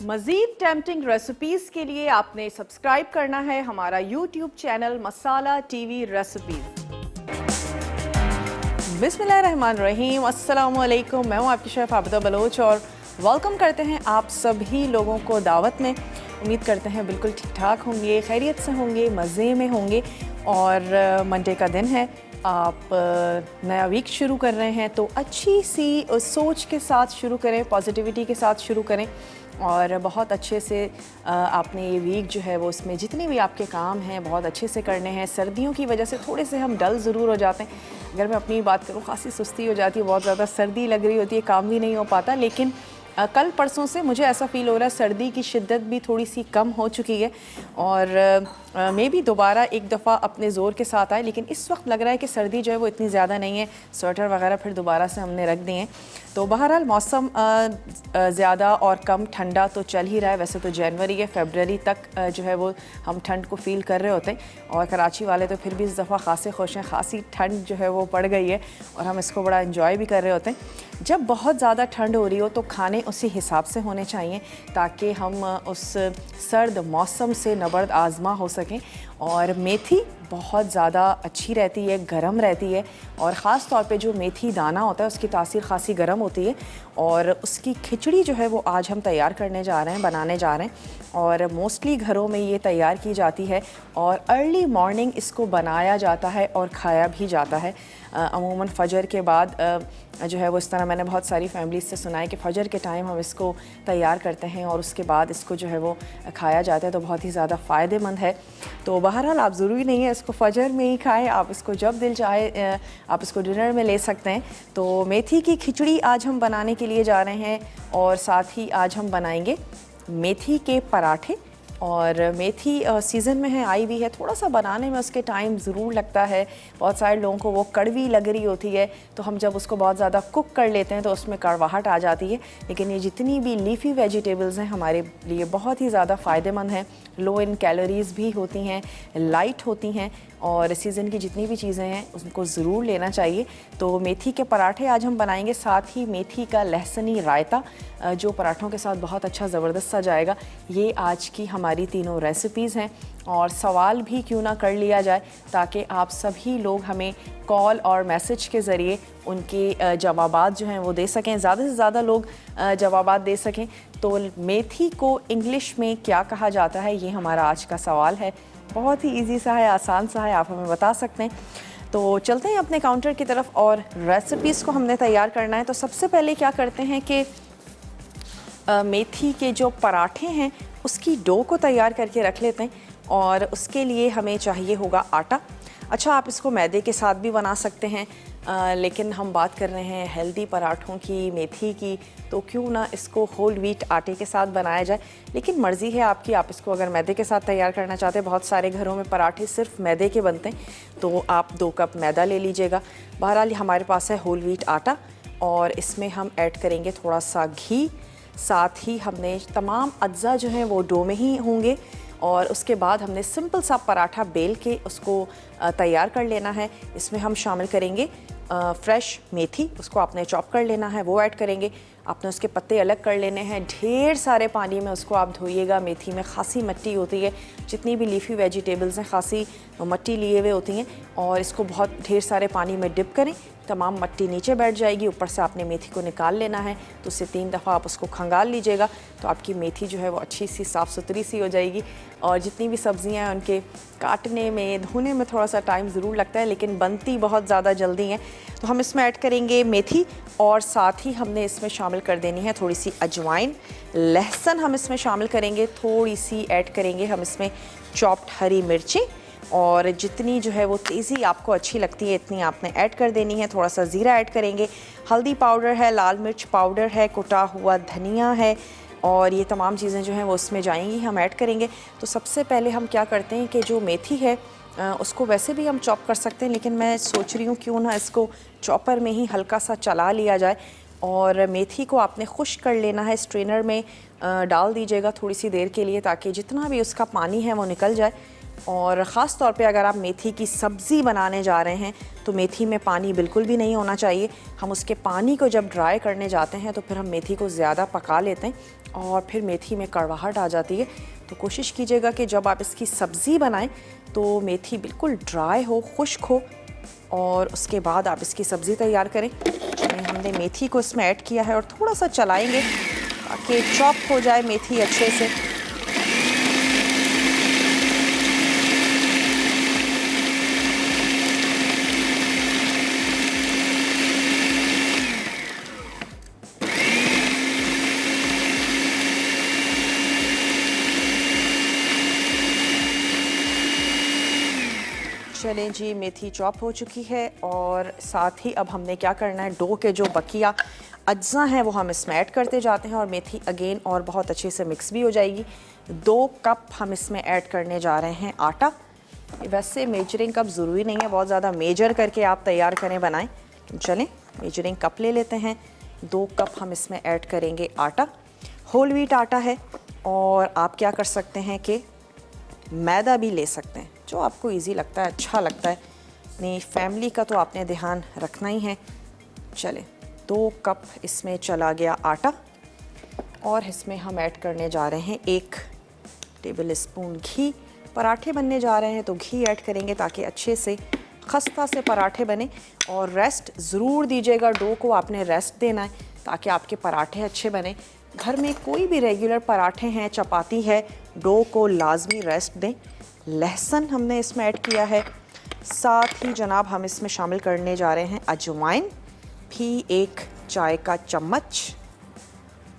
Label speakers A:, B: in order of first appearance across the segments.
A: मज़ीद tempting recipes के लिए आपने सब्सक्राइब करना है हमारा यूट्यूब चैनल मसाला टीवी रेसिपीज़। बिस्मिल्लाहिर्रहमानिर्रहीम, अस्सलामुअलैकुम। मैं हूँ आपकी शेफ़ आबिदा बलोच और वेलकम करते हैं आप सभी लोगों को दावत में। उम्मीद करते हैं बिल्कुल ठीक ठाक होंगे, खैरियत से होंगे, मज़े में होंगे। और मंडे का दिन है, आप नया वीक शुरू कर रहे हैं तो अच्छी सी सोच के साथ शुरू करें, पॉजिटिविटी के साथ शुरू करें और बहुत अच्छे से आपने ये वीक जो है वो उसमें जितने भी आपके काम हैं बहुत अच्छे से करने हैं। सर्दियों की वजह से थोड़े से हम डल ज़रूर हो जाते हैं। अगर मैं अपनी बात करूँ, खासी सुस्ती हो जाती है, बहुत ज़्यादा सर्दी लग रही होती है, काम भी नहीं हो पाता। लेकिन कल परसों से मुझे ऐसा फ़ील हो रहा है सर्दी की शिद्दत भी थोड़ी सी कम हो चुकी है और मे भी दोबारा एक दफ़ा अपने ज़ोर के साथ आए। लेकिन इस वक्त लग रहा है कि सर्दी जो है वो इतनी ज़्यादा नहीं है। स्वेटर वगैरह फिर दोबारा से हमने रख दिए हैं। तो बहरहाल मौसम ज़्यादा और कम ठंडा तो चल ही रहा है। वैसे तो जनवरी या फरवरी तक जो है वो हम ठंड को फ़ील कर रहे होते हैं और कराची वाले तो फिर भी इस दफ़ा खासे खुश हैं। खासी ठंड जो है वो पड़ गई है और हम इसको बड़ा इंजॉय भी कर रहे होते हैं। जब बहुत ज़्यादा ठंड हो रही हो तो खाने उसी हिसाब से होने चाहिए ताकि हम उस सर्द मौसम से नबर्द आज़मा हो सकें। और मेथी बहुत ज़्यादा अच्छी रहती है, गरम रहती है और ख़ास तौर पे जो मेथी दाना होता है उसकी तासीर खासी गरम होती है। और उसकी खिचड़ी जो है वो आज हम तैयार करने जा रहे हैं, बनाने जा रहे हैं और मोस्टली घरों में ये तैयार की जाती है और अर्ली मॉर्निंग इसको बनाया जाता है और खाया भी जाता है। अमूमन फ़जर के बाद जो है वो इस तरह मैंने बहुत सारी फैमिलीज से सुना है कि फ़जर के टाइम हम इसको तैयार करते हैं और उसके बाद इसको जो है वो खाया जाता है, तो बहुत ही ज़्यादा फ़ायदेमंद है। तो बहरहाल आप ज़रूरी नहीं है इसको फ़जर में ही खाएं, आप इसको जब दिल चाहे आप इसको डिनर में ले सकते हैं। तो मेथी की खिचड़ी आज हम बनाने के लिए जा रहे हैं और साथ ही आज हम बनाएंगे मेथी के पराठे। और मेथी सीज़न में है, आई भी है, थोड़ा सा बनाने में उसके टाइम ज़रूर लगता है। बहुत सारे लोगों को वो कड़वी लग रही होती है तो हम जब उसको बहुत ज़्यादा कुक कर लेते हैं तो उसमें कड़वाहट आ जाती है। लेकिन ये जितनी भी लीफी वेजिटेबल्स हैं हमारे लिए बहुत ही ज़्यादा फ़ायदेमंद हैं, लो इन कैलोरीज़ भी होती हैं, लाइट होती हैं और सीज़न की जितनी भी चीज़ें हैं उनको ज़रूर लेना चाहिए। तो मेथी के पराठे आज हम बनाएंगे, साथ ही मेथी का लहसनी रायता जो पराठों के साथ बहुत अच्छा ज़बरदस्त सा जाएगा। ये आज की हमारी तीनों रेसिपीज़ हैं और सवाल भी क्यों ना कर लिया जाए ताकि आप सभी लोग हमें कॉल और मैसेज के ज़रिए उनके जवाबात जो हैं वो दे सकें, ज़्यादा से ज़्यादा लोग जवाबात दे सकें। तो मेथी को इंग्लिश में क्या कहा जाता है, ये हमारा आज का सवाल है। बहुत ही इजी सा है, आसान सा है, आप हमें बता सकते हैं। तो चलते हैं अपने काउंटर की तरफ और रेसिपीज़ को हमने तैयार करना है। तो सबसे पहले क्या करते हैं कि मेथी के जो पराठे हैं उसकी डो को तैयार करके रख लेते हैं और उसके लिए हमें चाहिए होगा आटा। अच्छा, आप इसको मैदे के साथ भी बना सकते हैं लेकिन हम बात कर रहे हैं हेल्दी पराठों की, मेथी की, तो क्यों ना इसको होल व्हीट आटे के साथ बनाया जाए। लेकिन मर्ज़ी है आपकी, आप इसको अगर मैदे के साथ तैयार करना चाहते हैं, बहुत सारे घरों में पराठे सिर्फ मैदे के बनते हैं, तो आप 2 कप मैदा ले लीजिएगा। बहरहाल हमारे पास है होल व्हीट आटा और इसमें हम ऐड करेंगे थोड़ा सा घी। साथ ही हमने तमाम अज्जा जो हैं वो डो में ही होंगे और उसके बाद हमने सिंपल सा पराठा बेल के उसको तैयार कर लेना है। इसमें हम शामिल करेंगे फ्रेश मेथी, उसको आपने चॉप कर लेना है, वो ऐड करेंगे। आपने उसके पत्ते अलग कर लेने हैं, ढेर सारे पानी में उसको आप धोइएगा। मेथी में खासी मिट्टी होती है, जितनी भी लीफी वेजिटेबल्स हैं खासी मिट्टी लिए हुए होती हैं और इसको बहुत ढेर सारे पानी में डिप करें, तमाम मिट्टी नीचे बैठ जाएगी। ऊपर से आपने मेथी को निकाल लेना है, तो उससे 3 दफ़ा आप उसको खंगाल लीजिएगा तो आपकी मेथी जो है वो अच्छी सी साफ़ सुथरी सी हो जाएगी। और जितनी भी सब्ज़ियाँ हैं उनके काटने में, धोने में थोड़ा सा टाइम ज़रूर लगता है लेकिन बनती बहुत ज़्यादा जल्दी हैं। तो हम इसमें ऐड करेंगे मेथी और साथ ही हमने इसमें शामिल कर देनी है थोड़ी सी अजवाइन। लहसुन हम इसमें शामिल करेंगे, थोड़ी सी ऐड करेंगे हम इसमें चॉप्ड हरी मिर्ची और जितनी जो है वो तेज़ी आपको अच्छी लगती है इतनी आपने ऐड कर देनी है। थोड़ा सा ज़ीरा ऐड करेंगे, हल्दी पाउडर है, लाल मिर्च पाउडर है, कुटा हुआ धनिया है और ये तमाम चीज़ें जो हैं वो उसमें जाएंगी, हम ऐड करेंगे। तो सबसे पहले हम क्या करते हैं कि जो मेथी है उसको वैसे भी हम चॉप कर सकते हैं लेकिन मैं सोच रही हूँ क्यों ना इसको चॉपर में ही हल्का सा चला लिया जाए। और मेथी को आपने खुश्क कर लेना है, स्ट्रेनर में डाल दीजिएगा थोड़ी सी देर के लिए ताकि जितना भी उसका पानी है वो निकल जाए। और ख़ास तौर पे अगर आप मेथी की सब्ज़ी बनाने जा रहे हैं तो मेथी में पानी बिल्कुल भी नहीं होना चाहिए। हम उसके पानी को जब ड्राई करने जाते हैं तो फिर हम मेथी को ज़्यादा पका लेते हैं और फिर मेथी में कड़वाहट आ जाती है। तो कोशिश कीजिएगा कि जब आप इसकी सब्ज़ी बनाएं तो मेथी बिल्कुल ड्राई हो, खुश्क हो, और उसके बाद आप इसकी सब्ज़ी तैयार करें। हमने मेथी को इसमें ऐड किया है और थोड़ा सा चलाएँगे ताकि चॉप हो जाए मेथी अच्छे से। चलें जी, मेथी चॉप हो चुकी है और साथ ही अब हमने क्या करना है, डो के जो बकिया अज्जा हैं वो हम इसमें ऐड करते जाते हैं और मेथी अगेन और बहुत अच्छे से मिक्स भी हो जाएगी। 2 कप हम इसमें ऐड करने जा रहे हैं आटा। वैसे मेजरिंग कप ज़रूरी नहीं है, बहुत ज़्यादा मेजर करके आप तैयार करें बनाएं। चलें मेजरिंग कप ले लेते हैं। 2 कप हम इसमें ऐड करेंगे आटा। होल व्हीट आटा है और आप क्या कर सकते हैं कि मैदा भी ले सकते हैं, जो आपको इजी लगता है, अच्छा लगता है। अपनी फैमिली का तो आपने ध्यान रखना ही है। चले 2 कप इसमें चला गया आटा और इसमें हम ऐड करने जा रहे हैं 1 टेबल स्पून घी। पराठे बनने जा रहे हैं तो घी ऐड करेंगे ताकि अच्छे से खस्ता से पराठे बने। और रेस्ट ज़रूर दीजिएगा, डो को आपने रेस्ट देना है ताकि आपके पराठे अच्छे बने। घर में कोई भी रेगुलर पराठे हैं, चपाती है, डो को लाजमी रेस्ट दें। लहसुन हमने इसमें ऐड किया है। साथ ही जनाब हम इसमें शामिल करने जा रहे हैं अजवाइन, भी 1 चाय का चम्मच।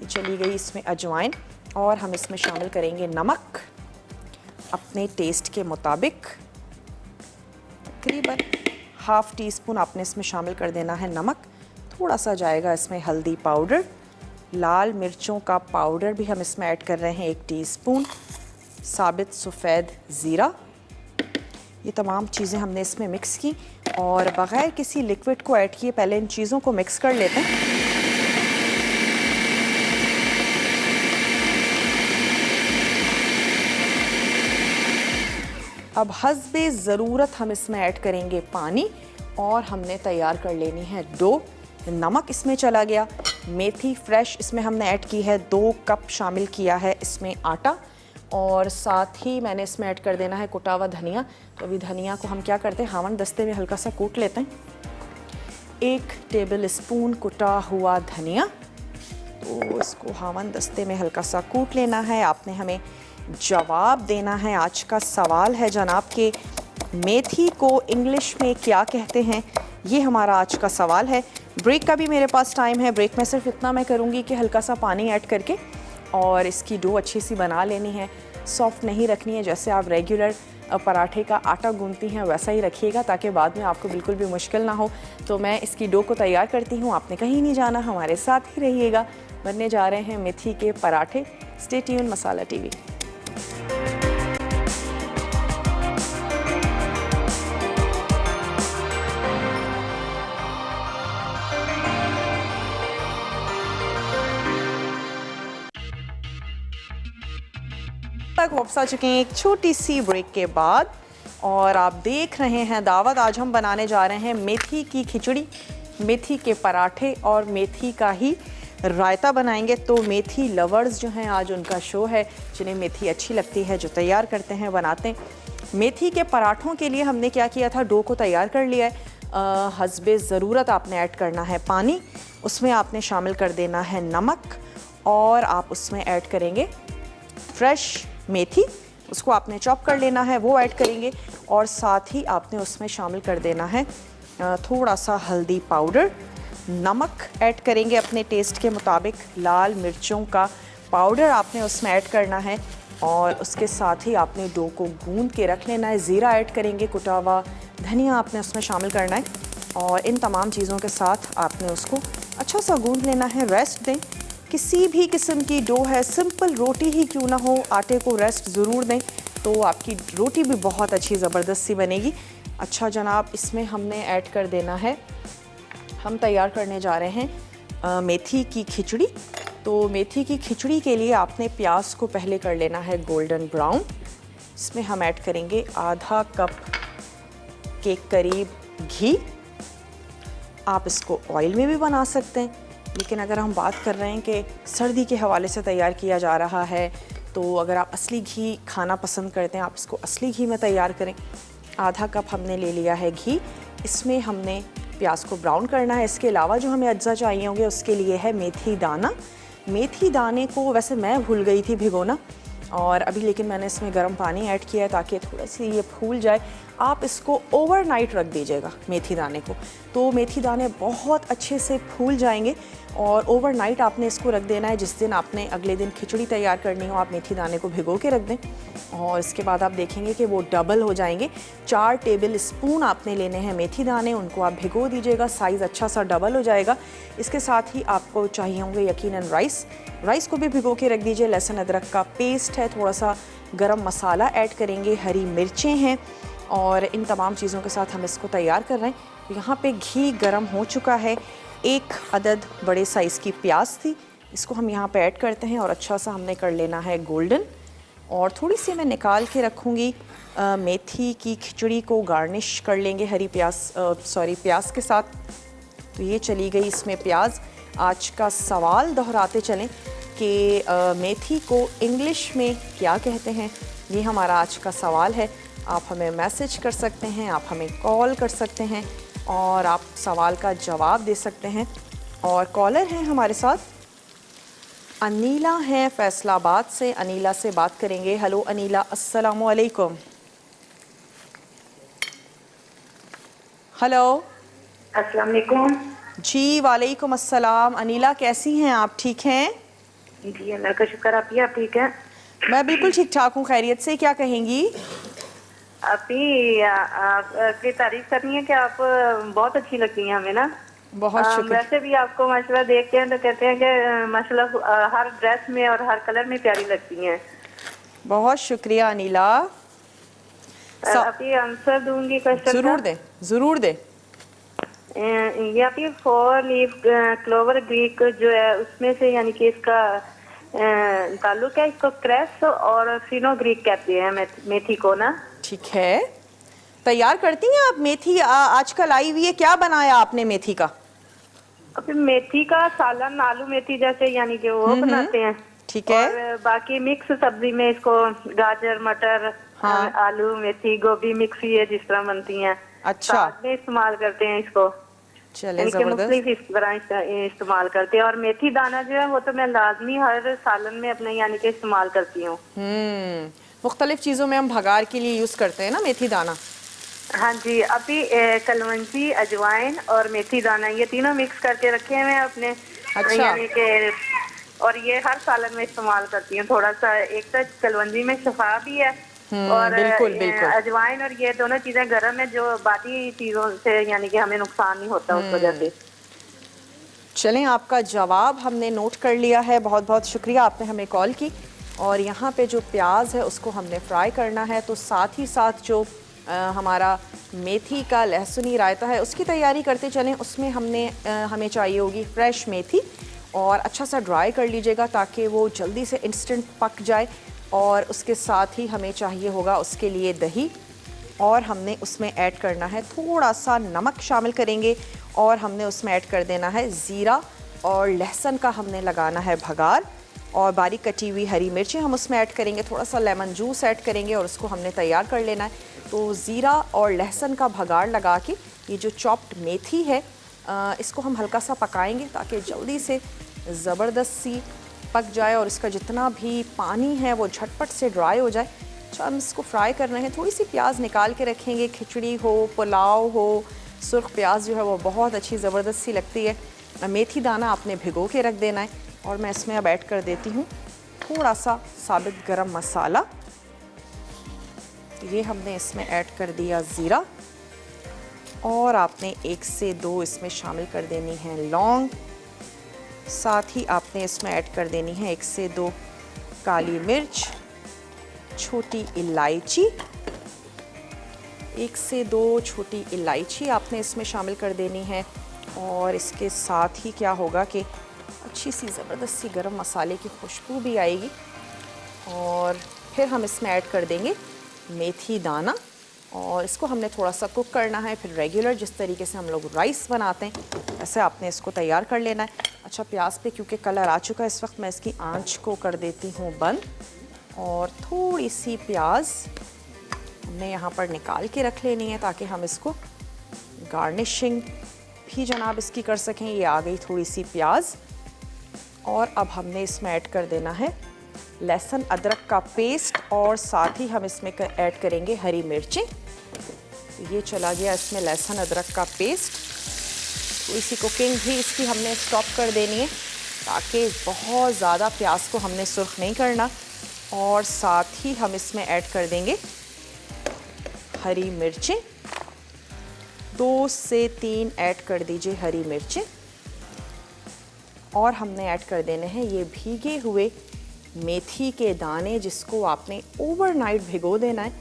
A: ये चली गई इसमें अजवाइन। और हम इसमें शामिल करेंगे नमक अपने टेस्ट के मुताबिक। तकरीबन ½ टीस्पून आपने इसमें शामिल कर देना है नमक। थोड़ा सा जाएगा इसमें हल्दी पाउडर। लाल मिर्चों का पाउडर भी हम इसमें ऐड कर रहे हैं 1 टीस्पून। साबित सफ़ेद ज़ीरा। ये तमाम चीज़ें हमने इसमें मिक्स की और बग़ैर किसी लिक्विड को ऐड किए पहले इन चीज़ों को मिक्स कर लेते हैं। अब हस्बे ज़रूरत हम इसमें ऐड करेंगे पानी और हमने तैयार कर लेनी है डो। नमक इसमें चला गया। मेथी फ्रेश इसमें हमने ऐड की है, 2 कप शामिल किया है इसमें आटा। और साथ ही मैंने इसमें ऐड कर देना है कुटा हुआ धनिया। तो अभी धनिया को हम क्या करते हैं, हावन दस्ते में हल्का सा कूट लेते हैं। 1 टेबल स्पून कुटा हुआ धनिया, तो इसको हावन दस्ते में हल्का सा कूट लेना है। आपने हमें जवाब देना है। आज का सवाल है जनाब कि मेथी को इंग्लिश में क्या कहते हैं, ये हमारा आज का सवाल है। ब्रेक का भी मेरे पास टाइम है। ब्रेक में सिर्फ इतना मैं करूँगी कि हल्का सा पानी ऐड करके और इसकी डो अच्छी सी बना लेनी है। सॉफ्ट नहीं रखनी है, जैसे आप रेगुलर पराठे का आटा गूंथती हैं वैसा ही रखिएगा ताकि बाद में आपको बिल्कुल भी मुश्किल ना हो। तो मैं इसकी डो को तैयार करती हूँ, आपने कहीं नहीं जाना, हमारे साथ ही रहिएगा। बनने जा रहे हैं मेथी के पराठे। स्टे ट्यून मसाला टीवी। तक वापस आ चुके हैं एक छोटी सी ब्रेक के बाद और आप देख रहे हैं दावत। आज हम बनाने जा रहे हैं मेथी की खिचड़ी, मेथी के पराठे और मेथी का ही रायता बनाएंगे। तो मेथी लवर्स जो हैं आज उनका शो है, जिन्हें मेथी अच्छी लगती है, जो तैयार करते हैं, बनाते हैं। मेथी के पराठों के लिए हमने क्या किया था, डो को तैयार कर लिया है। हस्बे ज़रूरत आपने ऐड करना है पानी, उसमें आपने शामिल कर देना है नमक और आप उसमें ऐड करेंगे फ्रेश मेथी, उसको आपने चॉप कर लेना है, वो ऐड करेंगे। और साथ ही आपने उसमें शामिल कर देना है थोड़ा सा हल्दी पाउडर। नमक ऐड करेंगे अपने टेस्ट के मुताबिक। लाल मिर्चों का पाउडर आपने उसमें ऐड करना है और उसके साथ ही आपने डो को गूंद के रख लेना है। ज़ीरा ऐड करेंगे, कुटा हुआ धनिया आपने उसमें शामिल करना है और इन तमाम चीज़ों के साथ आपने उसको अच्छा सा गूंद लेना है। रेस्ट दें। किसी भी किस्म की डो है, सिंपल रोटी ही क्यों ना हो, आटे को रेस्ट ज़रूर दें तो आपकी रोटी भी बहुत अच्छी ज़बरदस्त सी बनेगी। अच्छा जनाब, इसमें हमने ऐड कर देना है, हम तैयार करने जा रहे हैं मेथी की खिचड़ी। तो मेथी की खिचड़ी के लिए आपने प्याज को पहले कर लेना है गोल्डन ब्राउन। इसमें हम ऐड करेंगे आधा कप के करीब घी। आप इसको ऑयल में भी बना सकते हैं, लेकिन अगर हम बात कर रहे हैं कि सर्दी के हवाले से तैयार किया जा रहा है, तो अगर आप असली घी खाना पसंद करते हैं, आप इसको असली घी में तैयार करें। आधा कप हमने ले लिया है घी। इसमें हमने प्याज को ब्राउन करना है। इसके अलावा जो हमें अज्जा चाहिए होंगे उसके लिए है मेथी दाना। मेथी दाने को वैसे मैं भूल गई थी भिगोना, और अभी लेकिन मैंने इसमें गर्म पानी ऐड किया है ताकि थोड़ा सी ये फूल जाए। आप इसको ओवरनाइट रख दीजिएगा मेथी दाने को, तो मेथी दाने बहुत अच्छे से फूल जाएंगे। और ओवरनाइट आपने इसको रख देना है। जिस दिन आपने अगले दिन खिचड़ी तैयार करनी हो, आप मेथी दाने को भिगो के रख दें, और इसके बाद आप देखेंगे कि वो डबल हो जाएंगे। 4 टेबल स्पून आपने लेने हैं मेथी दाने, उनको आप भिगो दीजिएगा, साइज़ अच्छा सा डबल हो जाएगा। इसके साथ ही आपको चाहिए होंगे यकीनन राइस को भी भिगो के रख दीजिए। लहसुन अदरक का पेस्ट है, थोड़ा सा गरम मसाला ऐड करेंगे, हरी मिर्चें हैं, और इन तमाम चीज़ों के साथ हम इसको तैयार कर रहे हैं। यहाँ पे घी गरम हो चुका है। 1 अदद बड़े साइज़ की प्याज थी, इसको हम यहाँ पे ऐड करते हैं और अच्छा सा हमने कर लेना है गोल्डन। और थोड़ी सी मैं निकाल के रखूँगी मेथी की खिचड़ी को गार्निश कर लेंगे हरी प्याज के साथ। तो ये चली गई इसमें प्याज। आज का सवाल दोहराते चलें कि मेथी को इंग्लिश में क्या कहते हैं, ये हमारा आज का सवाल है। आप हमें मैसेज कर सकते हैं, आप हमें कॉल कर सकते हैं, और आप सवाल का जवाब दे सकते हैं। और कॉलर हैं हमारे साथ, अनीला हैं फैसलाबाद से। अनीला से बात करेंगे। हेलो अनीला, अस्सलाम वालेकुम। हेलो,
B: अस्सलाम वालेकुम।
A: जी वालेकुम अस्सलाम। अनीला कैसी हैं आप, ठीक हैं?
B: जी अल्लाह का शुक्र। आप ठीक हैं?
A: मैं बिल्कुल ठीक ठाक हूँ, खैरियत से। क्या कहेंगी?
B: आपकी तारीफ करनी है कि आप बहुत अच्छी लगती हैं हमें ना।
A: बहुत शुक्रिया।
B: वैसे भी आपको माशाल्लाह देखते हैं तो कहते हैं कि माशाल्लाह हर ड्रेस में और हर कलर में प्यारी लगती हैं।
A: बहुत शुक्रिया अनीला।
B: अभी आंसर दूंगी क्वेश्चन का।
A: ज़रूर दे।
B: ये आपकी 4 लीफ क्लोवर ग्रीक जो है उसमें से, यानी कि इसका ताल्लुक है, इसको क्रेस और फिनोग्रीक कहते हैं मेथी को ना।
A: ठीक है, तैयार करती हैं आप मेथी? आजकल आई हुई है, क्या बनाया आपने मेथी का?
B: अभी मेथी का सालन, आलू मेथी जैसे यानी कि वो बनाते हैं।
A: ठीक है।
B: और बाकी मिक्स सब्जी में इसको गाजर, मटर,
A: हाँ।
B: आलू, मेथी, गोभी मिक्स ये जिस तरह बनती हैं।
A: अच्छा,
B: साग में इस्तेमाल करते हैं इसको।
A: चले जबरदस्त।
B: इस तरह इस्तेमाल करते हैं। और मेथी दाना जो है वो तो मैं लाजमी हर सालन में अपने यानी कि इस्तेमाल करती हूँ।
A: मुख्तलिफ चीज़ों में हम भगार के लिए यूज़ करते हैं ना मेथी दाना।
B: हाँ जी, अभी कलवंजी, अजवाइन और मेथी दाना ये तीनों मिक्स करके रखे हुए हैं अपने।
A: अच्छा।
B: यानी कि और ये हर सालन में इस्तेमाल करती हूँ। थोड़ा सा एक तो कलवंजी में शफा भी है, और
A: बिल्कुल।
B: अजवाइन और ये दोनों चीजें गर्म है जो बाकी चीजों से यानी कि हमें नुकसान नहीं होता उस वजह से।
A: चलें, आपका जवाब हमने नोट कर लिया है। बहुत बहुत शुक्रिया, आपने हमें कॉल की। और यहाँ पे जो प्याज है उसको हमने फ्राई करना है, तो साथ ही साथ जो हमारा मेथी का लहसुनी रायता है उसकी तैयारी करते चलें। उसमें हमें चाहिए होगी फ्रेश मेथी, और अच्छा सा ड्राई कर लीजिएगा ताकि वो जल्दी से इंस्टेंट पक जाए। और उसके साथ ही हमें चाहिए होगा उसके लिए दही, और हमने उसमें ऐड करना है थोड़ा सा नमक शामिल करेंगे, और हमने उसमें ऐड कर देना है ज़ीरा, और लहसुन का हमने लगाना है भगार, और बारीक कटी हुई हरी मिर्चें हम उसमें ऐड करेंगे, थोड़ा सा लेमन जूस ऐड करेंगे, और उसको हमने तैयार कर लेना है। तो ज़ीरा और लहसुन का भगार लगा के ये जो चॉप्ड मेथी है इसको हम हल्का सा पकाएंगे ताकि जल्दी से ज़बरदस्त सी पक जाए, और इसका जितना भी पानी है वो झटपट से ड्राई हो जाए। तो हम इसको फ्राई कर रहे हैं। थोड़ी सी प्याज निकाल के रखेंगे, खिचड़ी हो, पुलाव हो, सुर्ख प्याज जो है वो बहुत अच्छी ज़बरदस्त सी लगती है। मेथी दाना आपने भिगो के रख देना है, और मैं इसमें अब ऐड कर देती हूँ थोड़ा सा साबित गरम मसाला। ये हमने इसमें ऐड कर दिया ज़ीरा, और आपने 1 से 2 इसमें शामिल कर देनी है लौंग। साथ ही आपने इसमें ऐड कर देनी है 1 से 2 काली मिर्च, छोटी इलायची, 1 से 2 छोटी इलायची आपने इसमें शामिल कर देनी है। और इसके साथ ही क्या होगा कि अच्छी सी ज़बरदस्त सी गरम मसाले की खुशबू भी आएगी। और फिर हम इसमें ऐड कर देंगे मेथी दाना, और इसको हमने थोड़ा सा कुक करना है। फिर रेगुलर जिस तरीके से हम लोग राइस बनाते हैं ऐसे आपने इसको तैयार कर लेना है। अच्छा, प्याज पे क्योंकि कलर आ चुका है इस वक्त मैं इसकी आंच को कर देती हूँ बंद, और थोड़ी सी प्याज हमने यहाँ पर निकाल के रख लेनी है ताकि हम इसको गार्निशिंग भी जनाब इसकी कर सकें। ये आ गई थोड़ी सी प्याज, और अब हमने इसमें ऐड कर देना है लहसुन अदरक का पेस्ट, और साथ ही हम इसमें ऐड करेंगे हरी मिर्चें। तो ये चला गया इसमें लहसुन अदरक का पेस्ट। तो इसी कुकिंग भी इसकी हमने स्टॉप कर देनी है ताकि बहुत ज़्यादा प्याज को हमने सुर्ख नहीं करना। और साथ ही हम इसमें ऐड कर देंगे हरी मिर्चें, 2 से 3 ऐड कर दीजिए हरी मिर्चें। और हमने ऐड कर देने हैं ये भीगे हुए मेथी के दाने, जिसको आपने ओवरनाइट भिगो देना है,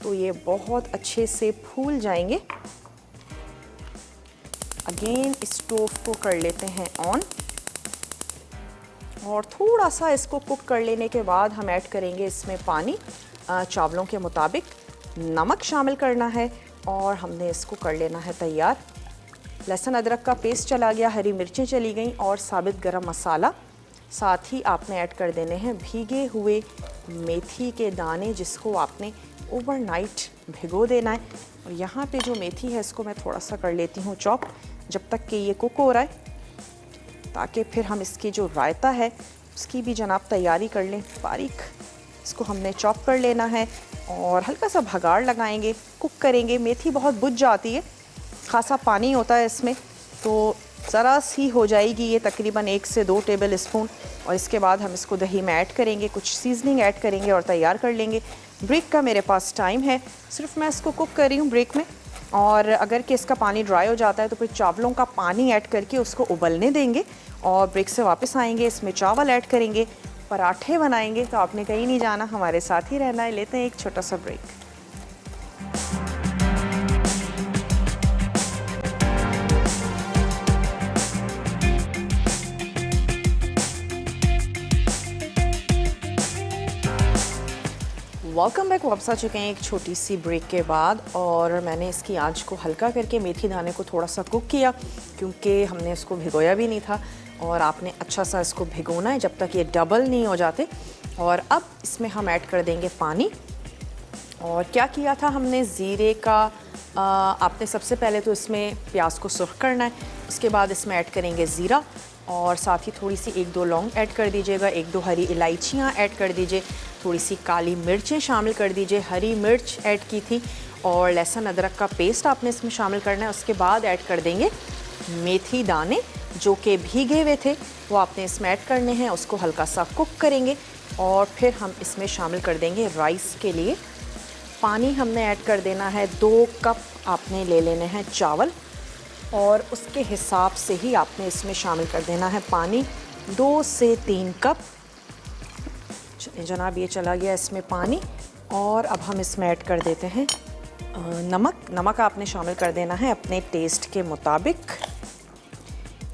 A: तो ये बहुत अच्छे से फूल जाएंगे। अगेन स्टोव को कर लेते हैं ऑन, और थोड़ा सा इसको कुक कर लेने के बाद हम ऐड करेंगे इसमें पानी चावलों के मुताबिक। नमक शामिल करना है और हमने इसको कर लेना है तैयार। लहसुन अदरक का पेस्ट चला गया, हरी मिर्चें चली गई, और साबित गरम मसाला। साथ ही आपने ऐड कर देने हैं भीगे हुए मेथी के दाने, जिसको आपने ओवरनाइट भिगो देना है। और यहाँ पे जो मेथी है इसको मैं थोड़ा सा कर लेती हूँ चॉप, जब तक कि ये कुक हो रहा है, ताकि फिर हम इसकी जो रायता है उसकी भी जनाब तैयारी कर लें। बारीक इसको हमने चॉप कर लेना है और हल्का सा भगाड़ लगाएंगे, कुक करेंगे। मेथी बहुत बुझ जाती है, खासा पानी होता है इसमें, तो ज़रा सी हो जाएगी ये, तकरीबन 1 से 2 टेबल स्पून। और इसके बाद हम इसको दही में ऐड करेंगे, कुछ सीजनिंग ऐड करेंगे और तैयार कर लेंगे। ब्रेक का मेरे पास टाइम है, सिर्फ मैं इसको कुक कर रही हूँ ब्रेक में। और अगर कि इसका पानी ड्राई हो जाता है तो फिर चावलों का पानी ऐड करके उसको उबलने देंगे, और ब्रेक से वापस आएंगे, इसमें चावल ऐड करेंगे, पराठे बनाएंगे। तो आपने कहीं नहीं जाना, हमारे साथ ही रहना है। लेते हैं एक छोटा सा ब्रेक। Welcome back. वापस आ चुके हैं एक छोटी सी ब्रेक के बाद, और मैंने इसकी आंच को हल्का करके मेथी दाने को थोड़ा सा कुक किया, क्योंकि हमने इसको भिगोया भी नहीं था। और आपने अच्छा सा इसको भिगोना है जब तक ये डबल नहीं हो जाते। और अब इसमें हम ऐड कर देंगे पानी। और क्या किया था हमने, ज़ीरे का आपने सबसे पहले तो इसमें प्याज को सुर्ख करना है, उसके बाद इसमें ऐड करेंगे ज़ीरा, और साथ ही थोड़ी सी 1-2 लौंग ऐड कर दीजिएगा, 1-2 हरी इलायचियाँ ऐड कर दीजिए, थोड़ी सी काली मिर्चें शामिल कर दीजिए, हरी मिर्च ऐड की थी, और लहसुन अदरक का पेस्ट आपने इसमें शामिल करना है। उसके बाद ऐड कर देंगे मेथी दाने जो कि भीगे हुए थे, वो आपने इसमें ऐड करने हैं। उसको हल्का सा कुक करेंगे, और फिर हम इसमें शामिल कर देंगे राइस के लिए पानी। हमने ऐड कर देना है 2 कप आपने ले लेने हैं चावल, और उसके हिसाब से ही आपने इसमें शामिल कर देना है पानी, 2 से 3 कप। चलिए जनाब, ये चला गया इसमें पानी। और अब हम इसमें ऐड कर देते हैं नमक आपने शामिल कर देना है अपने टेस्ट के मुताबिक।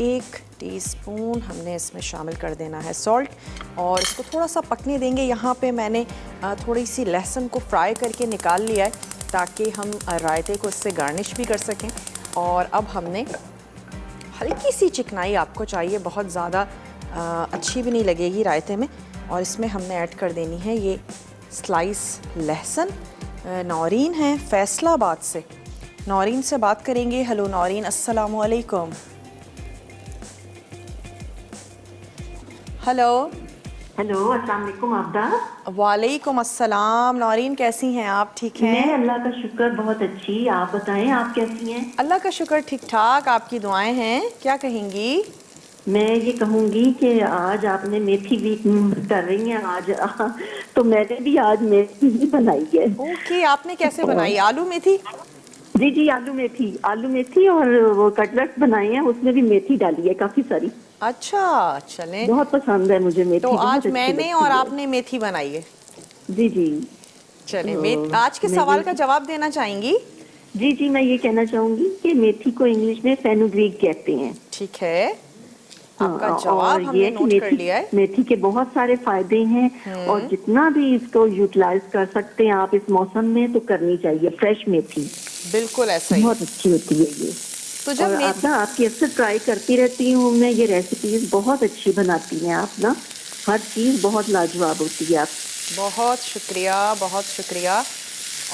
A: 1 टीस्पून हमने इसमें शामिल कर देना है सॉल्ट, और इसको थोड़ा सा पकने देंगे। यहाँ पे मैंने थोड़ी सी लहसुन को फ्राई करके निकाल लिया है ताकि हम रायते को इससे गार्निश भी कर सकें। और अब हमने हल्की सी चिकनाई आपको चाहिए, बहुत ज़्यादा अच्छी भी नहीं लगेगी रायते में। और इसमें हमने ऐड कर देनी है ये स्लाइस लहसुन। नौरीन है फैसलाबाद से, नौरीन से बात करेंगे। हेलो नौरीन, अस्सलामु अलैकुम। हेलो
B: हेलो, अस्सलाम वालेकुम आबदा।
A: वालेकुम अस्सलाम। नौरीन कैसी हैं आप, ठीक हैं?
B: मैं अल्लाह का शुक्र बहुत अच्छी, आप बताएं आप कैसी हैं?
A: अल्लाह का शुक्र ठीक ठाक, आपकी दुआएं हैं। क्या कहेंगी?
B: मैं ये कहूंगी कि आज आपने मेथी वीक कर रही हैं आज, तो मैंने भी आज मेथी बनाई है।
A: ओके, आपने कैसे बनाई? आलू मेथी?
B: जी जी, आलू मेथी और वो कटलेट्स बनाए हैं, उसमें भी मेथी डाली है काफी सारी।
A: अच्छा, चलें।
B: बहुत पसंद है मुझे मेथी।
A: तो आज मैंने और आपने मेथी बनाई है।
B: जी जी,
A: चलें, आज के सवाल का जवाब देना चाहेंगी?
B: जी जी, मैं ये कहना चाहूंगी कि मेथी को इंग्लिश में फेनुग्रीक कहते हैं।
A: ठीक है। आपका जवाब हमने नोट कर लिया है।
C: मेथी के बहुत सारे फायदे हैं और जितना भी इसको यूटिलाइज कर सकते हैं आप इस मौसम में तो करनी चाहिए। फ्रेश मेथी
A: बिल्कुल ऐसा ही,
C: बहुत अच्छी होती है ये।
A: तो जब
C: और आप ना आपकी अक्सर ट्राई करती रहती हूँ मैं, ये रेसिपीज बहुत अच्छी बनाती हैं आप ना, हर चीज़ बहुत लाजवाब होती है आप।
A: बहुत शुक्रिया, बहुत शुक्रिया।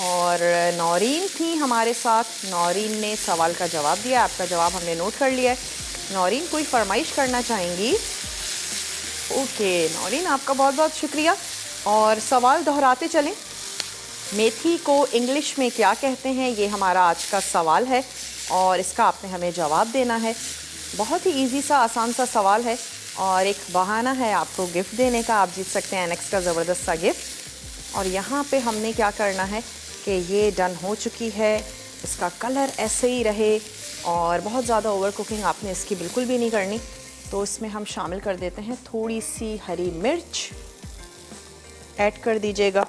A: और नौरीन थी हमारे साथ, नौरीन ने सवाल का जवाब दिया, आपका जवाब हमने नोट कर लिया है। नौरीन कोई फरमाइश करना चाहेंगी? ओके नौरीन, आपका बहुत बहुत शुक्रिया। और सवाल दोहराते चलें, मेथी को इंग्लिश में क्या कहते हैं, ये हमारा आज का सवाल है और इसका आपने हमें जवाब देना है। बहुत ही इजी सा, आसान सा सवाल है और एक बहाना है आपको गिफ्ट देने का। आप जीत सकते हैं एनेक्स का ज़बरदस्त सा गिफ्ट। और यहाँ पे हमने क्या करना है कि ये डन हो चुकी है, इसका कलर ऐसे ही रहे और बहुत ज़्यादा ओवर कुकिंग आपने इसकी बिल्कुल भी नहीं करनी। तो इसमें हम शामिल कर देते हैं थोड़ी सी हरी मिर्च, ऐड कर दीजिएगा।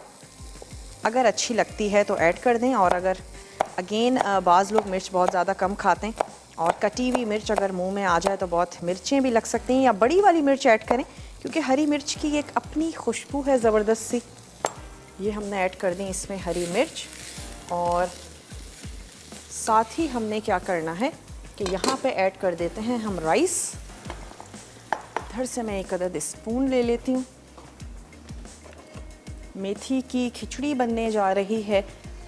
A: अगर अच्छी लगती है तो ऐड कर दें, और अगर अगेन बाज़ लोग मिर्च बहुत ज़्यादा कम खाते हैं और कटी हुई मिर्च अगर मुंह में आ जाए तो बहुत मिर्चें भी लग सकती हैं, या बड़ी वाली मिर्च ऐड करें क्योंकि हरी मिर्च की एक अपनी खुशबू है ज़बरदस्त सी। ये हमने ऐड कर दी इसमें हरी मिर्च, और साथ ही हमने क्या करना है कि यहाँ पे ऐड कर देते हैं हम राइस। इधर से मैं 1 अदद स्पून ले लेती हूँ। मेथी की खिचड़ी बनने जा रही है,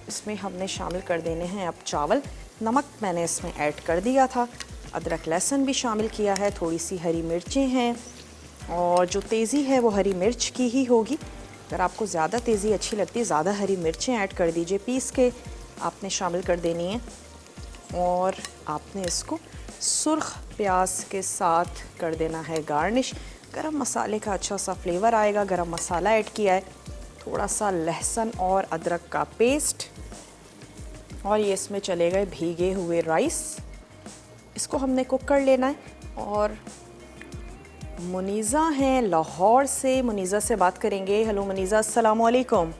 A: इसमें हमने शामिल कर देने हैं अब चावल। नमक मैंने इसमें ऐड कर दिया था, अदरक लहसुन भी शामिल किया है, थोड़ी सी हरी मिर्चें हैं और जो तेज़ी है वो हरी मिर्च की ही होगी। अगर आपको ज़्यादा तेज़ी अच्छी लगती है, ज़्यादा हरी मिर्चें ऐड कर दीजिए, पीस के आपने शामिल कर देनी है। और आपने इसको सुर्ख प्याज के साथ कर देना है गार्निश। गरम मसाले का अच्छा सा फ्लेवर आएगा, गरम मसाला ऐड किया है, थोड़ा सा लहसुन और अदरक का पेस्ट, और ये इसमें चले गए भीगे हुए राइस। इसको हमने कुक कर लेना है। और मुनीज़ा हैं लाहौर से, मुनीज़ा से बात करेंगे। हेलो मुनीज़ा, अस्सलाम वालेकुम।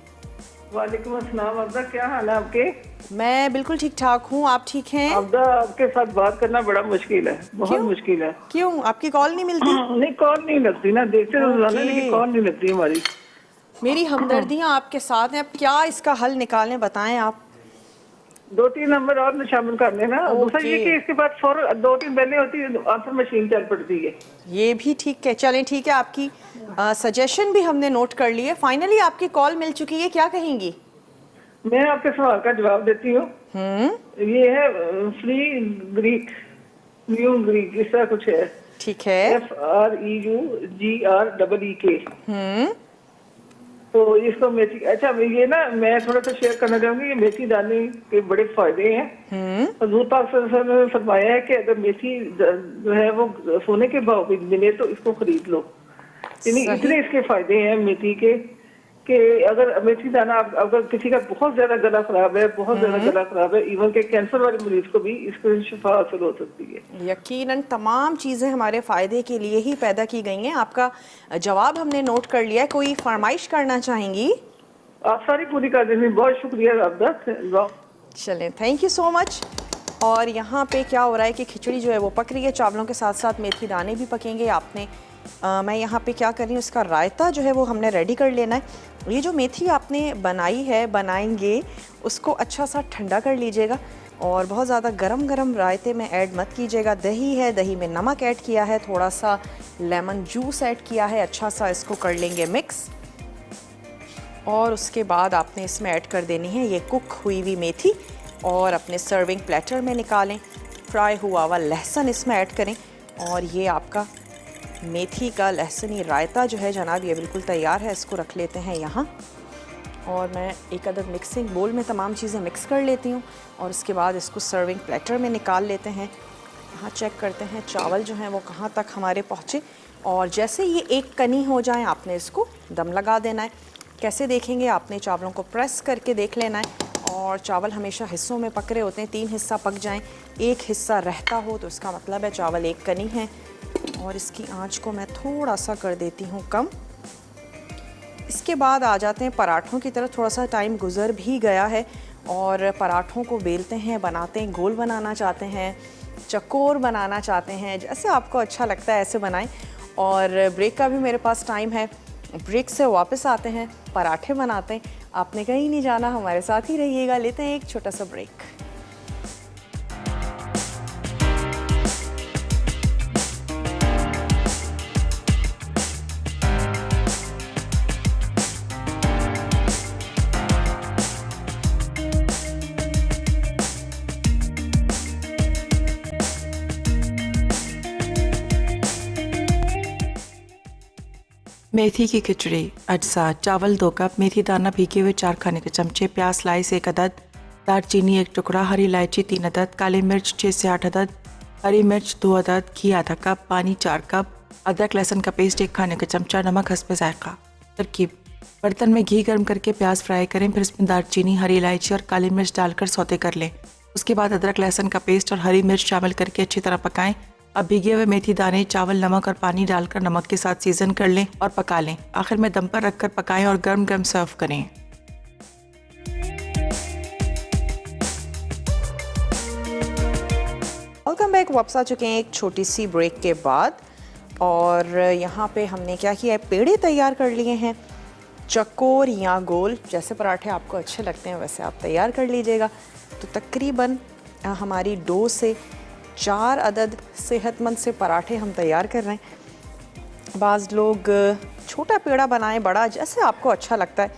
D: वालेकुम अस्सलाम। अब्दा क्या हाल है आपके?
A: मैं बिल्कुल ठीक ठाक हूँ, आप ठीक हैं?
D: अब्दा आपके साथ बात करना बड़ा मुश्किल है, बहुत मुश्किल है।
A: क्यों, आपकी कॉल नहीं मिलती?
D: नहीं कॉल नहीं लगती ना, देखते रोजाना लेकिन कॉल नहीं लगती हमारी।
A: मेरी हमदर्दियाँ आपके साथ हैं। अब क्या इसका हल निकालें, बताएं आप।
D: 2-3 नंबर और शामिल कर लेना। दूसरा ये कि इसके बाद फौरन 2-3 बेलें होती है, आंसर मशीन चल पड़ती है।
A: ये भी ठीक है, चलें ठीक है। आपकी सजेशन भी हमने नोट कर ली है। फाइनली आपकी कॉल मिल चुकी है, क्या कहेंगी?
D: मैं आपके सवाल का जवाब देती हूँ। ये है फ्री ग्रीक, न्यू ग्रीक, इस तरह कुछ है।
A: ठीक है।
D: FREUGREEK। तो इसको मेथी, अच्छा ये ना मैं थोड़ा सा शेयर करना चाहूंगी। ये मेथी दाने के बड़े फायदे हैं। हज़ूर पाक सल्लल्लाहु अलैहि वसल्लम ने फरमाया है कि अगर मेथी जो है वो सोने के भाव पे मिले तो इसको खरीद लो। यानी इतने इसके फायदे हैं मेथी के कि अगर मेथी दाना अगर किसी का बहुत ज्यादा गला खराब है, बहुत ज्यादा गला खराब है, इवन के कैंसर वाले मरीज को भी इसको शिफा हासिल हो सकती है।
A: यकीनन तमाम चीज़ें हमारे फ़ायदे के लिए ही पैदा की गई हैं। आपका जवाब हमने नोट कर लिया है। कोई फरमाइश करना चाहेंगी?
D: आप सारी पूरी कर देंगे, बहुत शुक्रिया आपका।
A: चलें, थैंक यू सो मच। और यहाँ पे क्या हो रहा है कि खिचड़ी जो है वो पक रही है, चावलों के साथ साथ मेथी दाने भी पकेंगे। आपने मैं यहाँ पे क्या कर रही हूँ, इसका रायता जो है वो हमने रेडी कर लेना है। ये जो मेथी आपने बनाएंगे उसको अच्छा सा ठंडा कर लीजिएगा और बहुत ज़्यादा गरम रायते में ऐड मत कीजिएगा। दही है, दही में नमक ऐड किया है, थोड़ा सा लेमन जूस ऐड किया है, अच्छा सा इसको कर लेंगे मिक्स। और उसके बाद आपने इसमें ऐड कर देनी है ये कुक हुई हुई मेथी और अपने सर्विंग प्लेटर में निकालें। फ्राई हुआ हुआ लहसुन इसमें ऐड करें और ये आपका मेथी का लहसुनी रायता जो है जनाब ये बिल्कुल तैयार है। इसको रख लेते हैं यहाँ और मैं 1 अदद मिक्सिंग बोल में तमाम चीज़ें मिक्स कर लेती हूँ और उसके बाद इसको सर्विंग प्लेटर में निकाल लेते हैं। यहाँ चेक करते हैं चावल जो हैं वो कहाँ तक हमारे पहुँचे और जैसे ये एक कनी हो जाए आपने इसको दम लगा देना है। कैसे देखेंगे, आपने चावलों को प्रेस करके देख लेना है और चावल हमेशा हिस्सों में पक रहे होते हैं। 3 हिस्सा पक जाएं, एक हिस्सा रहता हो तो इसका मतलब है चावल एक कनी है। और इसकी आंच को मैं थोड़ा सा कर देती हूँ कम। इसके बाद आ जाते हैं पराठों की तरफ। थोड़ा सा टाइम गुजर भी गया है और पराठों को बेलते हैं, बनाते हैं। गोल बनाना चाहते हैं चकोर बनाना चाहते हैं, जैसे आपको अच्छा लगता है ऐसे बनाएं। और ब्रेक का भी मेरे पास टाइम है, ब्रेक से वापस आते हैं, पराठे बनाते हैं। आपने कहीं नहीं जाना, हमारे साथ ही रहिएगा। लेते हैं एक छोटा सा ब्रेक।
E: मेथी की खिचड़ी, अजसा, चावल 2 कप, मेथी दाना भीगे हुए 4 खाने के चमचे, प्याज स्लाइस 1 अदद, दालचीनी 1 टुकड़ा, हरी इलायची 3 अदद, काली मिर्च 6 से 8 अदद, हरी मिर्च 2 अदद, घी आधा कप, पानी 4 कप, अदरक लहसुन का पेस्ट 1 खाने का चमचा, नमक हस्ब जायका। तरकीब: बर्तन में घी गर्म करके प्याज फ्राई करें, फिर इसमें दालचीनी, हरी इलायची और काली मिर्च डालकर सौते कर लें। उसके बाद अदरक लहसुन का पेस्ट और हरी मिर्च शामिल करके अच्छी तरह पकाएं। अब भीगे हुए मेथी दाने, चावल, नमक और पानी डालकर नमक के साथ सीजन कर लें और पका लें। आखिर में दम पर रखकर पकाएं और गर्म गर्म सर्व करें।
A: Welcome back. वापस आ चुके हैं एक छोटी सी ब्रेक के बाद। और यहाँ पे हमने क्या किया है, पेड़े तैयार कर लिए हैं। चकोर या गोल, जैसे पराठे आपको अच्छे लगते हैं वैसे आप तैयार कर लीजिएगा। तो तकरीबन हमारी 2 से 4 अदद सेहतमंद से पराठे हम तैयार कर रहे हैं। बाज़ लोग छोटा पेड़ा बनाएं, बड़ा, जैसे आपको अच्छा लगता है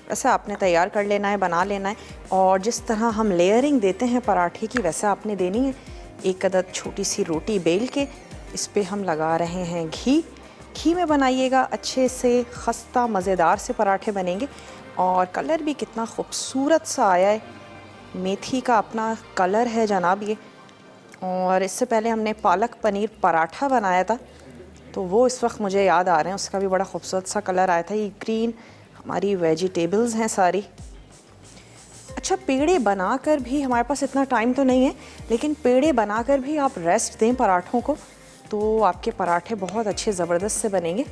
A: वैसे आपने तैयार कर लेना है, बना लेना है। और जिस तरह हम लेयरिंग देते हैं पराठे की वैसे आपने देनी है। 1 अदद छोटी सी रोटी बेल के इस पे हम लगा रहे हैं घी। घी में बनाइएगा, अच्छे से खस्ता मज़ेदार से पराठे बनेंगे। और कलर भी कितना खूबसूरत सा आया है, मेथी का अपना कलर है जनाब ये। और इससे पहले हमने पालक पनीर पराठा बनाया था, तो वो इस वक्त मुझे याद आ रहे हैं, उसका भी बड़ा खूबसूरत सा कलर आया था। ये ग्रीन हमारी वेजिटेबल्स हैं सारी। अच्छा, पेड़े बनाकर भी, हमारे पास इतना टाइम तो नहीं है, लेकिन पेड़े बनाकर भी आप रेस्ट दें पराठों को, तो आपके पराठे बहुत अच्छे ज़बरदस्त से बनेंगे।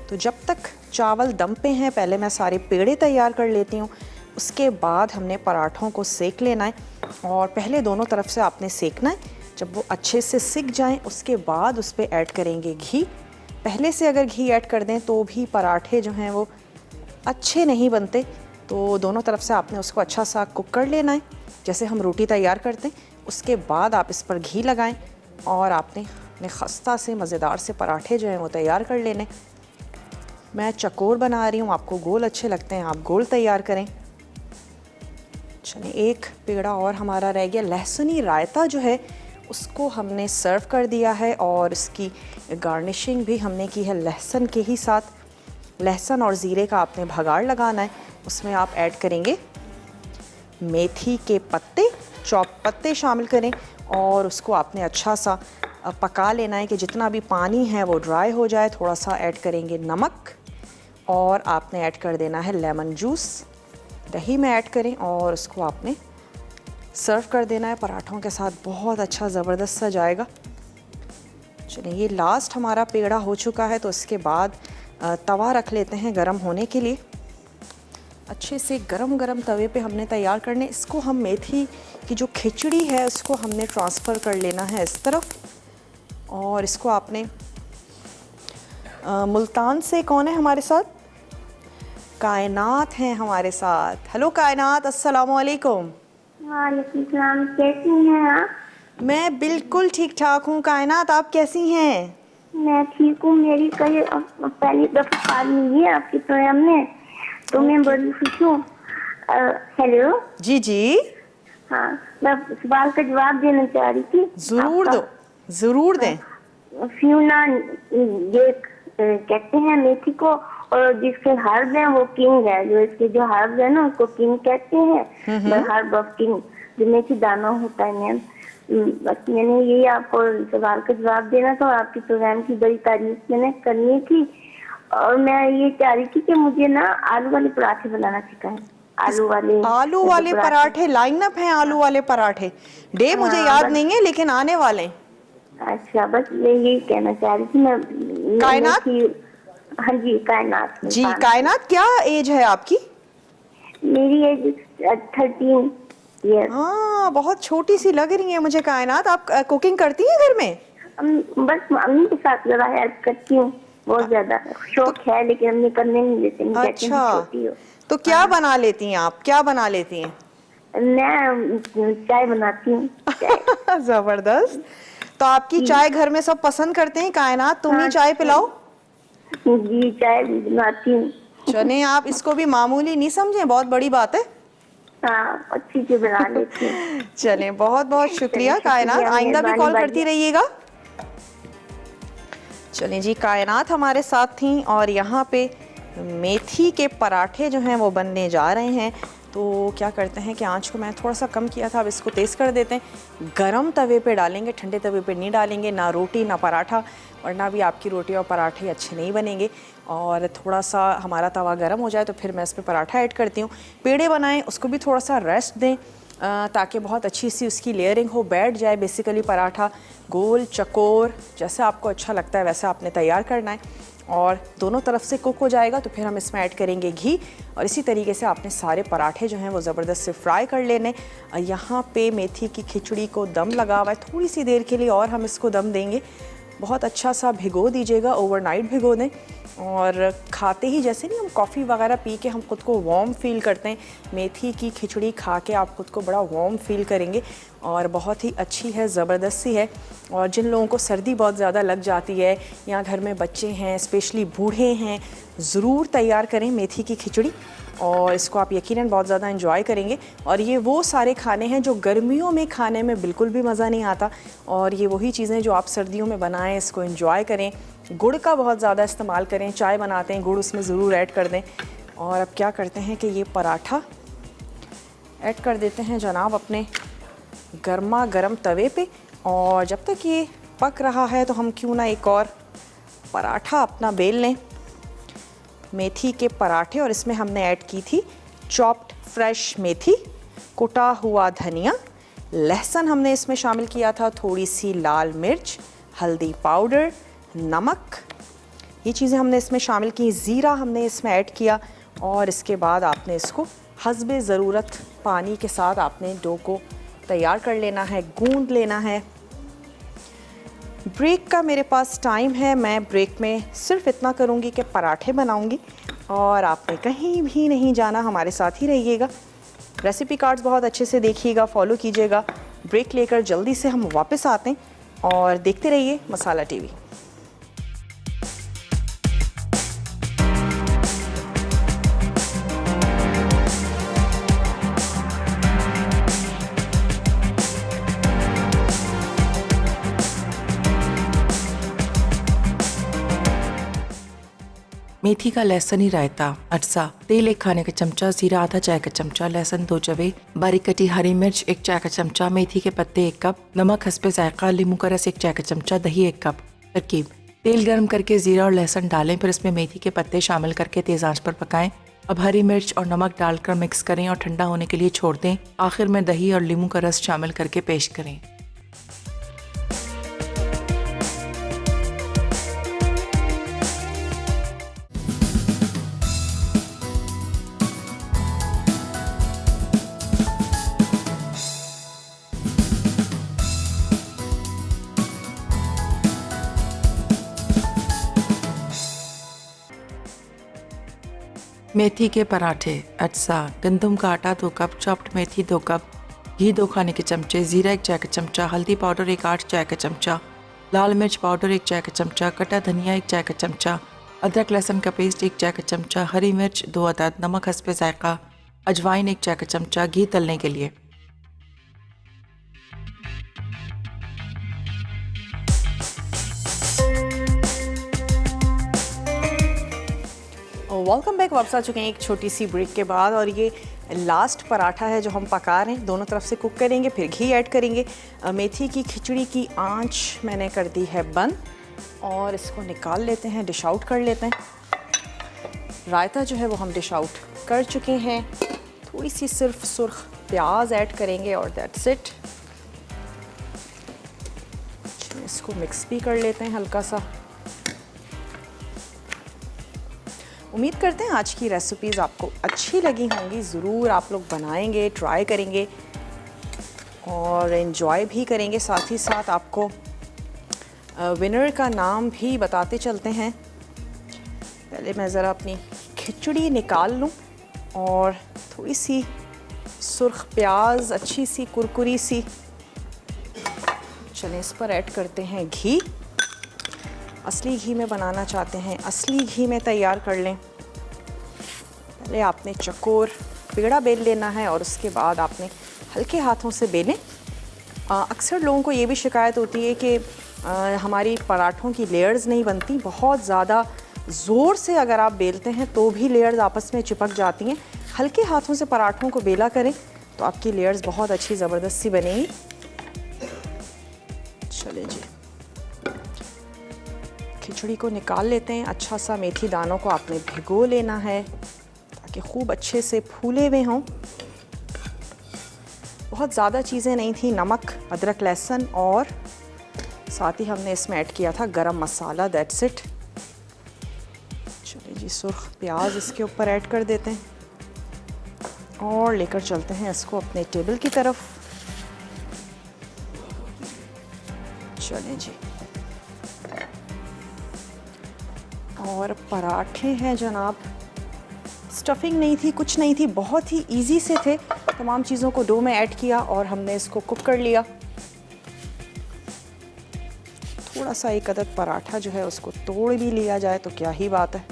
A: तो जब तक चावल दम पे हैं, पहले मैं सारे पेड़े तैयार कर लेती हूँ। उसके बाद हमने पराठों को सेक लेना है, और पहले दोनों तरफ से आपने सेकना है। जब वो अच्छे से सिक जाएं, उसके बाद उस पर ऐड करेंगे घी। पहले से अगर घी ऐड कर दें तो भी पराठे जो हैं वो अच्छे नहीं बनते। तो दोनों तरफ से आपने उसको अच्छा सा कुक कर लेना है, जैसे हम रोटी तैयार करते हैं। उसके बाद आप इस पर घी लगाएं और आपने अपने खस्ता से मज़ेदार से पराठे जो हैं वो तैयार कर लेने। मैं चकोर बना रही हूँ, आपको गोल अच्छे लगते हैं आप गोल तैयार करें। चलिए, एक पेड़ा और हमारा रह गया। लहसुनी रायता जो है उसको हमने सर्व कर दिया है, और इसकी गार्निशिंग भी हमने की है लहसुन के ही साथ। लहसुन और ज़ीरे का आपने भगाड़ लगाना है। उसमें आप ऐड करेंगे मेथी के पत्ते, चॉप पत्ते शामिल करें, और उसको आपने अच्छा सा पका लेना है कि जितना भी पानी है वो ड्राई हो जाए। थोड़ा सा ऐड करेंगे नमक, और आपने ऐड कर देना है लेमन जूस। दही में ऐड करें और उसको आपने सर्व कर देना है पराठों के साथ। बहुत अच्छा ज़बरदस्त सा जाएगा। चलिए, ये लास्ट हमारा पेड़ा हो चुका है, तो इसके बाद तवा रख लेते हैं गरम होने के लिए। अच्छे से गरम गरम तवे पे हमने तैयार करने। इसको हम मेथी की जो खिचड़ी है उसको हमने ट्रांसफ़र कर लेना है इस तरफ। और इसको आपने मुल्तान से कौन है हमारे साथ? कायनात हैं हमारे साथ। हेलो कायनात, अस्सलामु अलैकुम।
F: वालेकुम सलाम, कैसी हैं आप?
A: मैं बिल्कुल ठीक ठाक हूँ। कायनात, आप कैसी हैं?
F: मैं ठीक हूँ। मेरी कई पहली दफा कॉल मिली है आपके प्रोग्राम में, तो मैं बड़ी खुश हूँ। हेलो
A: जी जी,
F: हाँ, मैं सवाल का जवाब देना चाह रही थी।
A: ज़रूर दो, ज़रूर दें।
F: फ्यूना ये कहते हैं मेथी को, और जिसके हर्ब है वो किंग है। जो इसके जो हर्ब है ना उसको किंग कहते हैं, हर्ब ऑफ किंग, जो मेथी दाना होता है। मैम, बस मैंने यही आपको सवाल का जवाब देना था, और आपके प्रोग्राम की बड़ी तारीफ मैंने करनी थी। और मैं ये चाह रही थी कि मुझे ना आलू वाले पराठे बनाना सिखाएं। आलू वाले
A: पराठे लाइन अप हैं। आलू वाले पराठे डे मुझे याद नहीं है, लेकिन आने वाले।
F: अच्छा, बस मैं यही कहना चाह रही थी। मैं
A: कायनात?
F: हाँ जी, कायनात
A: जी। कायनात, क्या एज है आपकी?
F: मेरी एज 13। यस।
A: हाँ, बहुत छोटी सी लग रही है मुझे कायनात। आप कुकिंग करती हैं घर में?
F: बस मम्मी के साथ जरा हेल्प करती हूँ, बहुत ज्यादा शौक है, लेकिन अम्मी करने नहीं देते, नहीं कहते हैं
A: अच्छा,
F: छोटी हो।
A: तो क्या बना लेती हैं आप? क्या बना लेती हैं?
F: मैं चाय बनाती हूँ।
A: जबरदस्त। तो आपकी चाय घर में सब पसंद करते हैं कायनात? तुम ही चाय पिलाओ।
F: जी, चाय बनाती हूँ।
A: चले, आप इसको भी मामूली नहीं समझें, बहुत बड़ी बात है।
F: हाँ, अच्छी से बना लेती हूँ।
A: चले, बहुत बहुत शुक्रिया कायनात, आइंदा भी कॉल करती रहिएगा। चलें जी, कायनात हमारे साथ थी और यहाँ पे मेथी के पराठे जो हैं वो बनने जा रहे हैं। तो क्या करते हैं कि आंच को मैं थोड़ा सा कम किया था, अब इसको तेज़ कर देते हैं। गरम तवे पे डालेंगे, ठंडे तवे पे नहीं डालेंगे, ना रोटी ना पराठा, वरना भी आपकी रोटी और पराठे अच्छे नहीं बनेंगे। और थोड़ा सा हमारा तवा गर्म हो जाए तो फिर मैं इस पर पराठा ऐड करती हूँ। पेड़े बनाएं, उसको भी थोड़ा सा रेस्ट दें ताकि बहुत अच्छी सी उसकी लेयरिंग हो, बैठ जाए। बेसिकली पराठा गोल चकोर जैसे आपको अच्छा लगता है वैसा आपने तैयार करना है और दोनों तरफ से कुक हो जाएगा तो फिर हम इसमें ऐड करेंगे घी और इसी तरीके से आपने सारे पराठे जो हैं वो ज़बरदस्त से फ्राई कर लेने। यहाँ पे मेथी की खिचड़ी को दम लगा हुआ है, थोड़ी सी देर के लिए और हम इसको दम देंगे। बहुत अच्छा सा भिगो दीजिएगा, ओवरनाइट भिगो दें। और खाते ही जैसे नहीं हम कॉफ़ी वगैरह पी के हम खुद को वार्म फील करते हैं, मेथी की खिचड़ी खा के आप खुद को बड़ा वार्म फील करेंगे और बहुत ही अच्छी है, ज़बरदस्त सी है। और जिन लोगों को सर्दी बहुत ज़्यादा लग जाती है या घर में बच्चे हैं, स्पेशली बूढ़े हैं, ज़रूर तैयार करें मेथी की खिचड़ी और इसको आप यकीनन बहुत ज़्यादा एंजॉय करेंगे। और ये वो सारे खाने हैं जो गर्मियों में खाने में बिल्कुल भी मज़ा नहीं आता और ये वही चीज़ें जो आप सर्दियों में बनाएं, इसको एंजॉय करें। गुड़ का बहुत ज़्यादा इस्तेमाल करें, चाय बनाते हैं गुड़ उसमें ज़रूर ऐड कर दें। और अब क्या करते हैं कि ये पराठा ऐड कर देते हैं जनाब अपने गर्मा गर्म तवे पे और जब तक ये पक रहा है तो हम क्यों ना एक और पराठा अपना बेल लें, मेथी के पराठे। और इसमें हमने ऐड की थी चॉप्ड फ्रेश मेथी, कुटा हुआ धनिया, लहसुन हमने इसमें शामिल किया था, थोड़ी सी लाल मिर्च, हल्दी पाउडर, नमक, ये चीज़ें हमने इसमें शामिल की, ज़ीरा हमने इसमें ऐड किया और इसके बाद आपने इसको हस्बे ज़रूरत पानी के साथ आपने डो को तैयार कर लेना है, गूंद लेना है। ब्रेक का मेरे पास टाइम है, मैं ब्रेक में सिर्फ इतना करूँगी कि पराठे बनाऊँगी और आपने कहीं भी नहीं जाना, हमारे साथ ही रहिएगा। रेसिपी कार्ड्स बहुत अच्छे से देखिएगा, फॉलो कीजिएगा। ब्रेक लेकर जल्दी से हम वापस आते हैं और देखते रहिए मसाला टीवी।
E: मेथी का लहसुनी रायता, अरसा, तेल 1 खाने का चमचा, जीरा आधा चाय का चमचा, लहसुन 2 जवे, बारीक कटी हरी मिर्च 1 चाय का चमचा, मेथी के पत्ते 1 कप, नमक हस्बे जायका, नींबू का रस 1 चाय का चमचा, दही 1 कप। तरकीब: तेल गर्म करके जीरा और लहसुन डालें, फिर इसमें मेथी के पत्ते शामिल करके तेज आंच पर पकाएं। अब हरी मिर्च और नमक डालकर मिक्स करें और ठंडा होने के लिए छोड़ दें। आखिर में दही और नींबू का रस शामिल करके पेश करें। मेथी के पराठे, अटसा, गंदम का आटा 2 कप, चॉप्ड मेथी 2 कप, घी 2 खाने के चमचे, जीरा 1 चाय का चमचा, हल्दी पाउडर 1 8 चाय का चमचा, लाल मिर्च पाउडर 1 चाय का चमचा, कटा धनिया 1 चाय का चमचा, अदरक लहसुन का पेस्ट 1 चाय का चमचा, हरी मिर्च 2 अदद, नमक हस्बे जायका, अजवाइन 1 चाय का चमचा, घी तलने के लिए।
A: वेलकम बैक, वापस आ चुके हैं एक छोटी सी ब्रेक के बाद और ये लास्ट पराठा है जो हम पका रहे हैं। दोनों तरफ से कुक करेंगे, फिर घी ऐड करेंगे। मेथी की खिचड़ी की आंच मैंने कर दी है बंद और इसको निकाल लेते हैं, डिश आउट कर लेते हैं। रायता जो है वो हम डिश आउट कर चुके हैं। थोड़ी सी सिर्फ सुर्ख प्याज ऐड करेंगे और दैट्स इट। इसको मिक्स भी कर लेते हैं हल्का सा। उम्मीद करते हैं आज की रेसिपीज़ आपको अच्छी लगी होंगी, ज़रूर आप लोग बनाएंगे, ट्राई करेंगे। और इन्जॉय भी करेंगे। साथ ही साथ आपको विनर का नाम भी बताते चलते हैं। पहले मैं ज़रा अपनी खिचड़ी निकाल लूँ और थोड़ी सी सुर्ख प्याज, अच्छी सी कुरकुरी सी, चलें इस पर ऐड करते हैं घी। असली घी में बनाना चाहते हैं, असली घी में तैयार कर लें। पहले आपने चकोर पेड़ा बेल लेना है और उसके बाद आपने हल्के हाथों से बेलें। अक्सर लोगों को ये भी शिकायत होती है कि हमारी पराठों की लेयर्स नहीं बनती। बहुत ज़्यादा ज़ोर से अगर आप बेलते हैं तो भी लेयर्स आपस में चिपक जाती हैं। हल्के हाथों से पराठों को बेला करें तो आपकी लेयर्स बहुत अच्छी ज़बरदस्त सी बनेगी। चलिए जी, खिचड़ी को निकाल लेते हैं। अच्छा सा मेथी दानों को आपने भिगो लेना है ताकि खूब अच्छे से फूले हुए हों। बहुत ज़्यादा चीज़ें नहीं थी, नमक, अदरक, लहसुन और साथ ही हमने इसमें ऐड किया था गरम मसाला। That's it. चलिए जी, सुर्ख प्याज इसके ऊपर ऐड कर देते हैं और लेकर चलते हैं इसको अपने टेबल की तरफ। चलें जी, और पराठे हैं जनाब। स्टफिंग नहीं थी, कुछ नहीं थी, बहुत ही इजी से थे। तमाम चीज़ों को डो में ऐड किया और हमने इसको कुक कर लिया। थोड़ा सा एक अदद पराठा जो है उसको तोड़ भी लिया जाए तो क्या ही बात है।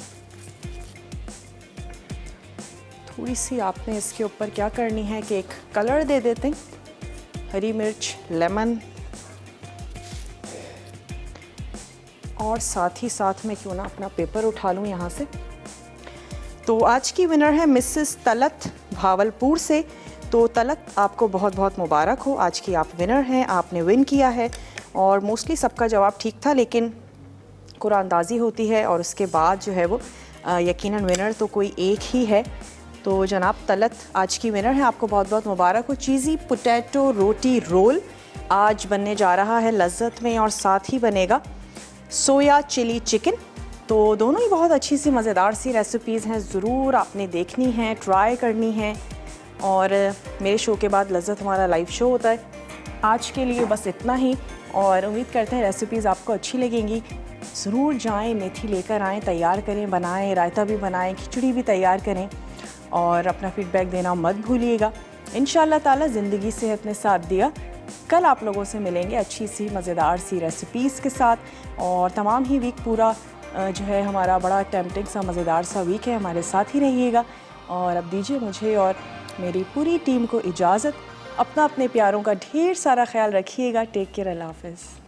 A: थोड़ी सी आपने इसके ऊपर क्या करनी है कि एक कलर दे देते हैं। हरी मिर्च, लेमन और साथ ही साथ में क्यों ना अपना पेपर उठा लूँ यहाँ से। तो आज की विनर है मिसेस तलत भावलपुर से। तो तलत, आपको बहुत बहुत मुबारक हो, आज की आप विनर हैं, आपने विन किया है। और मोस्टली सबका जवाब ठीक था, लेकिन कुरानंदाज़ी होती है और उसके बाद जो है वो यकीनन विनर तो कोई एक ही है। तो जनाब तलत आज की विनर है, आपको बहुत बहुत मुबारक हो। चीज़ी पोटैटो रोटी रोल आज बनने जा रहा है लज्जत में, और साथ ही बनेगा सोया चिली चिकन। तो दोनों ही बहुत अच्छी सी मज़ेदार सी रेसिपीज़ हैं, ज़रूर आपने देखनी है, ट्राई करनी है। और मेरे शो के बाद लज्जत हमारा लाइव शो होता है। आज के लिए बस इतना ही, और उम्मीद करते हैं रेसिपीज़ आपको अच्छी लगेंगी। ज़रूर जाएं, मेथी लेकर आएँ, तैयार करें, बनाएं, रायता भी बनाएं, खिचड़ी भी तैयार करें और अपना फीडबैक देना मत भूलिएगा। इंशाअल्लाह ताला ज़िंदगी सेहत ने साथ दिया। कल आप लोगों से मिलेंगे अच्छी सी मज़ेदार सी रेसिपीज़ के साथ। और तमाम ही वीक पूरा जो है हमारा बड़ा टेम्पटिंग सा मज़ेदार सा वीक है, हमारे साथ ही रहिएगा। और अब दीजिए मुझे और मेरी पूरी टीम को इजाज़त। अपना, अपने प्यारों का ढेर सारा ख्याल रखिएगा। टेक केयर, अल्लाह हाफ़िज़।